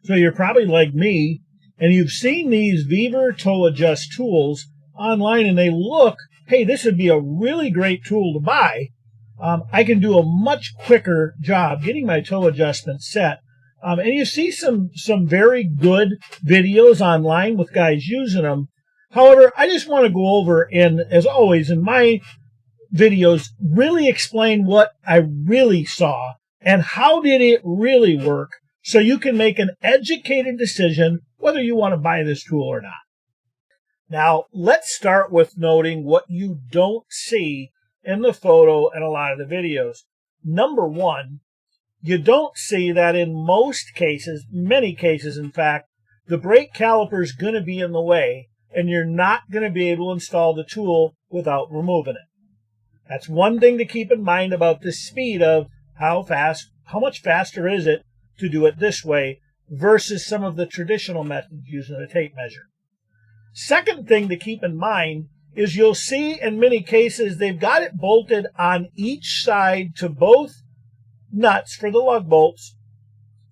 So you're probably like me, and you've seen these Vevor toe adjust tools online, and they look, hey, this would be a really great tool to buy. I can do a much quicker job getting my toe adjustment set. And you see some very good videos online with guys using them. However, I just want to go over, and as always in my videos, really explain what I really saw and how did it really work, so you can make an educated decision whether you want to buy this tool or not. Now, let's start with noting what you don't see in the photo and a lot of the videos. Number one, you don't see that in most cases, many cases in fact, the brake caliper is going to be in the way and you're not going to be able to install the tool without removing it. That's one thing to keep in mind about the speed of how much faster is it to do it this way versus some of the traditional methods using a tape measure. Second thing to keep in mind is you'll see in many cases they've got it bolted on each side to both nuts for the lug bolts.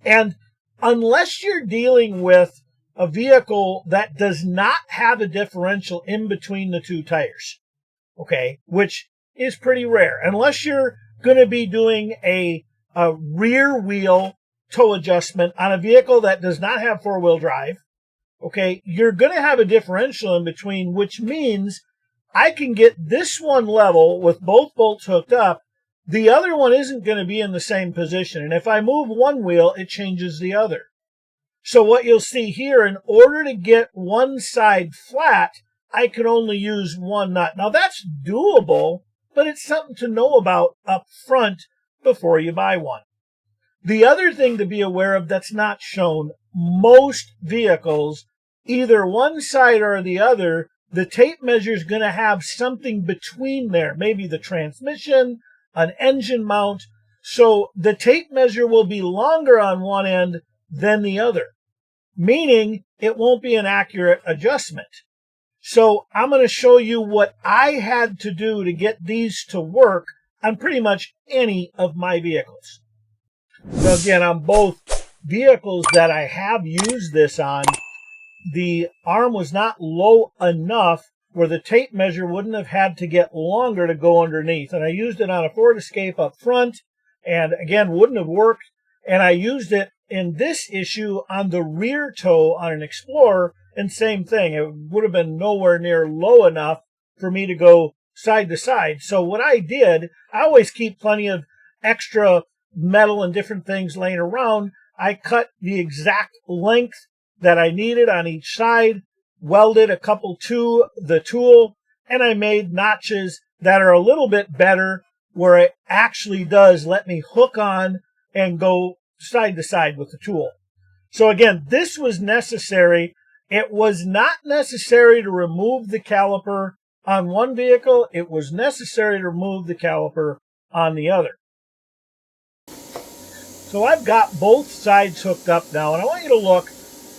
And unless you're dealing with a vehicle that does not have a differential in between the two tires, okay, which is pretty rare, unless you're going to be doing a rear wheel toe adjustment on a vehicle that does not have four-wheel drive, okay, you're going to have a differential in between, which means I can get this one level with both bolts hooked up. The other one isn't going to be in the same position. And if I move one wheel, it changes the other. So what you'll see here, in order to get one side flat, I can only use one nut. Now that's doable, but it's something to know about up front before you buy one. The other thing to be aware of that's not shown, most vehicles, either one side or the other, the tape measure is going to have something between there, maybe the transmission, an engine mount. So the tape measure will be longer on one end than the other, meaning it won't be an accurate adjustment. So I'm going to show you what I had to do to get these to work on pretty much any of my vehicles. So again, on both vehicles that I have used this on, the arm was not low enough where the tape measure wouldn't have had to get longer to go underneath. And I used it on a Ford Escape up front, and again, wouldn't have worked. And I used it in this issue on the rear toe on an Explorer, and same thing. It would have been nowhere near low enough for me to go side to side. So what I did, I always keep plenty of extra metal and different things laying around. I cut the exact length that I needed on each side, welded a couple to the tool, and I made notches that are a little bit better where it actually does let me hook on and go side to side with the tool. So again, this was necessary. It was not necessary to remove the caliper on one vehicle. It was necessary to remove the caliper on the other. So I've got both sides hooked up now, and I want you to look.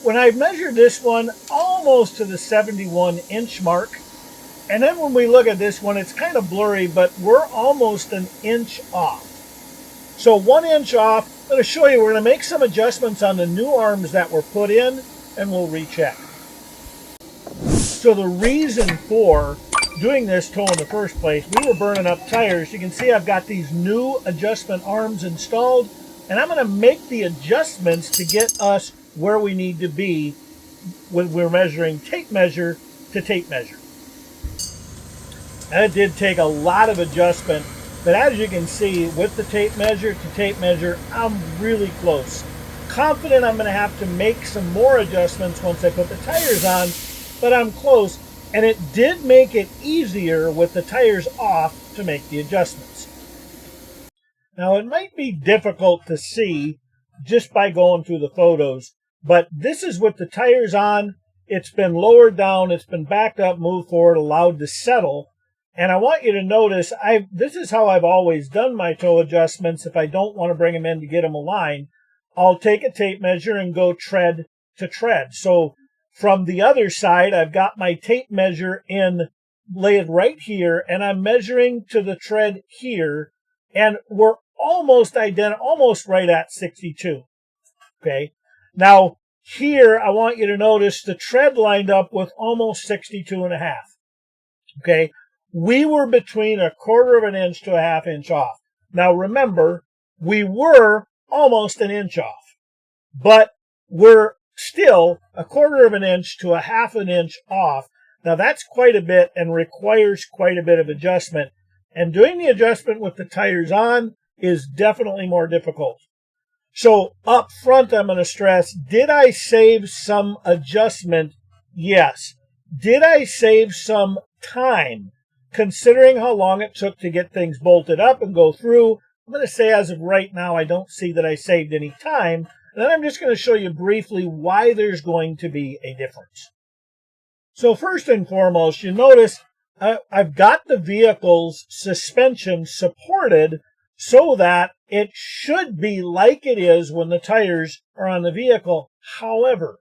When I measured this one almost to the 71-inch mark, and then when we look at this one, it's kind of blurry, but we're almost an inch off. So 1 inch off. I'm going to show you, we're going to make some adjustments on the new arms that were put in, and we'll recheck. So the reason for doing this toe in the first place, we were burning up tires. You can see I've got these new adjustment arms installed, and I'm going to make the adjustments to get us where we need to be when we're measuring tape measure to tape measure. And it did take a lot of adjustment, but as you can see, with the tape measure to tape measure, I'm really close. Confident I'm going to have to make some more adjustments once I put the tires on, but I'm close, and it did make it easier with the tires off to make the adjustments. Now, it might be difficult to see just by going through the photos, but this is with the tires on. It's been lowered down, it's been backed up, moved forward, allowed to settle. And I want you to notice, this is how I've always done my toe adjustments. If I don't want to bring them in to get them aligned, I'll take a tape measure and go tread to tread. So from the other side, I've got my tape measure laid right here, and I'm measuring to the tread here, and we're almost identical, almost right at 62. Okay. Now, Here, I want you to notice the tread lined up with almost 62.5. Okay, we were between 1/4 of an inch to a 1/2 inch off. Now remember, we were almost an inch off, but we're still 1/4 of an inch to a 1/2 an inch off. Now that's quite a bit and requires quite a bit of adjustment. And doing the adjustment with the tires on is definitely more difficult. So up front, I'm going to stress, did I save some adjustment? Yes. Did I save some time? Considering how long it took to get things bolted up and go through, I'm going to say as of right now, I don't see that I saved any time. And then I'm just going to show you briefly why there's going to be a difference. So first and foremost, you notice I've got the vehicle's suspension supported so that it should be like it is when the tires are on the vehicle. However,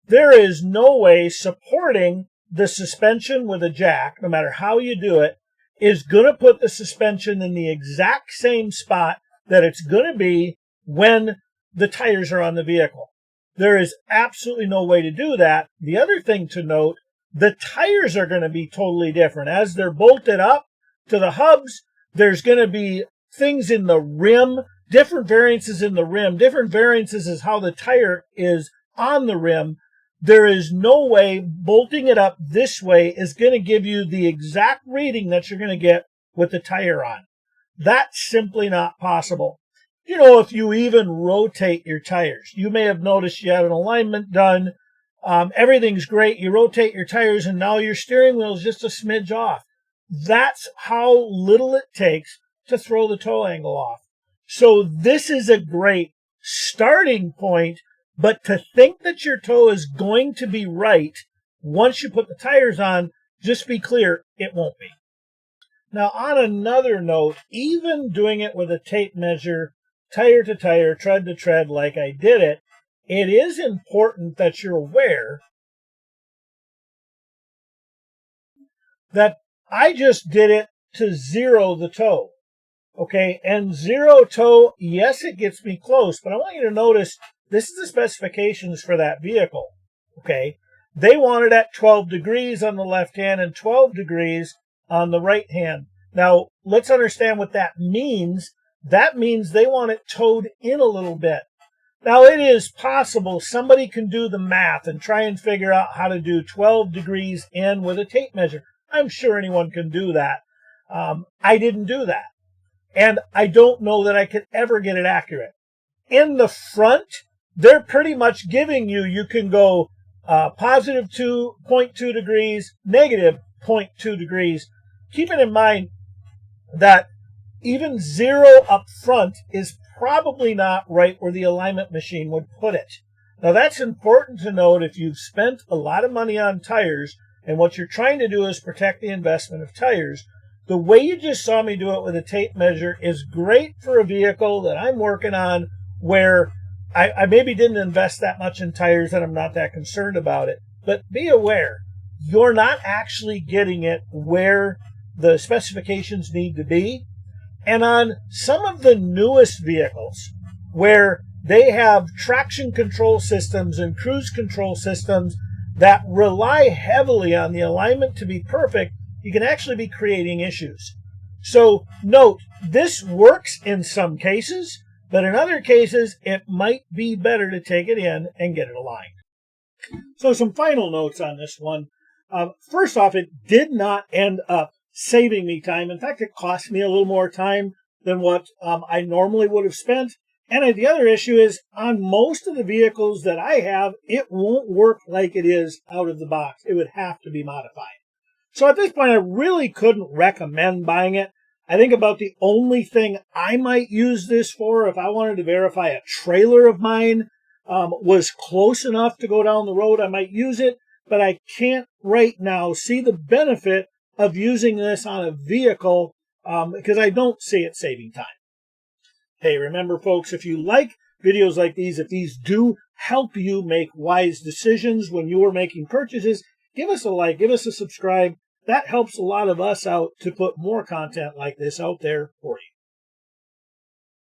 there is no way supporting the suspension with a jack, no matter how you do it, is going to put the suspension in the exact same spot that it's going to be when the tires are on the vehicle. There is absolutely no way to do that. The other thing to note, the tires are going to be totally different. As they're bolted up to the hubs, there's going to be things in the rim, different variances in the rim, different variances as how the tire is on the rim. There is no way bolting it up this way is going to give you the exact reading that you're going to get with the tire on. That's simply not possible. You know, if you even rotate your tires, you may have noticed you had an alignment done. Everything's great. You rotate your tires and now your steering wheel is just a smidge off. That's how little it takes to throw the toe angle off. So this is a great starting point, but to think that your toe is going to be right once you put the tires on, just be clear, it won't be. Now, on another note, even doing it with a tape measure, tire to tire, tread to tread, like I did it, it is important that you're aware that I just did it to zero the toe. Okay, and zero toe, yes, it gets me close, but I want you to notice this is the specifications for that vehicle. Okay, they want it at 12 degrees on the left hand and 12 degrees on the right hand. Now, let's understand what that means. That means they want it towed in a little bit. Now, it is possible somebody can do the math and try and figure out how to do 12 degrees in with a tape measure. I'm sure anyone can do that. I didn't do that. And I don't know that I could ever get it accurate. In the front, they're pretty much giving you, you can go positive 2.2 degrees, negative 0.2 degrees. Keeping in mind that even zero up front is probably not right where the alignment machine would put it. Now that's important to note if you've spent a lot of money on tires and what you're trying to do is protect the investment of tires. The way you just saw me do it with a tape measure is great for a vehicle that I'm working on where I maybe didn't invest that much in tires and I'm not that concerned about it. But be aware, you're not actually getting it where the specifications need to be. And on some of the newest vehicles where they have traction control systems and cruise control systems that rely heavily on the alignment to be perfect, you can actually be creating issues. So note, this works in some cases, but in other cases, it might be better to take it in and get it aligned. So some final notes on this one. First off, it did not end up saving me time. In fact, it cost me a little more time than what I normally would have spent. And the other issue is on most of the vehicles that I have, it won't work like it is out of the box. It would have to be modified. So at this point, I really couldn't recommend buying it. I think about the only thing I might use this for if I wanted to verify a trailer of mine was close enough to go down the road, I might use it. But I can't right now see the benefit of using this on a vehicle because I don't see it saving time. Hey, remember folks, if you like videos like these, if these do help you make wise decisions when you are making purchases, give us a like, give us a subscribe. That helps a lot of us out to put more content like this out there for you.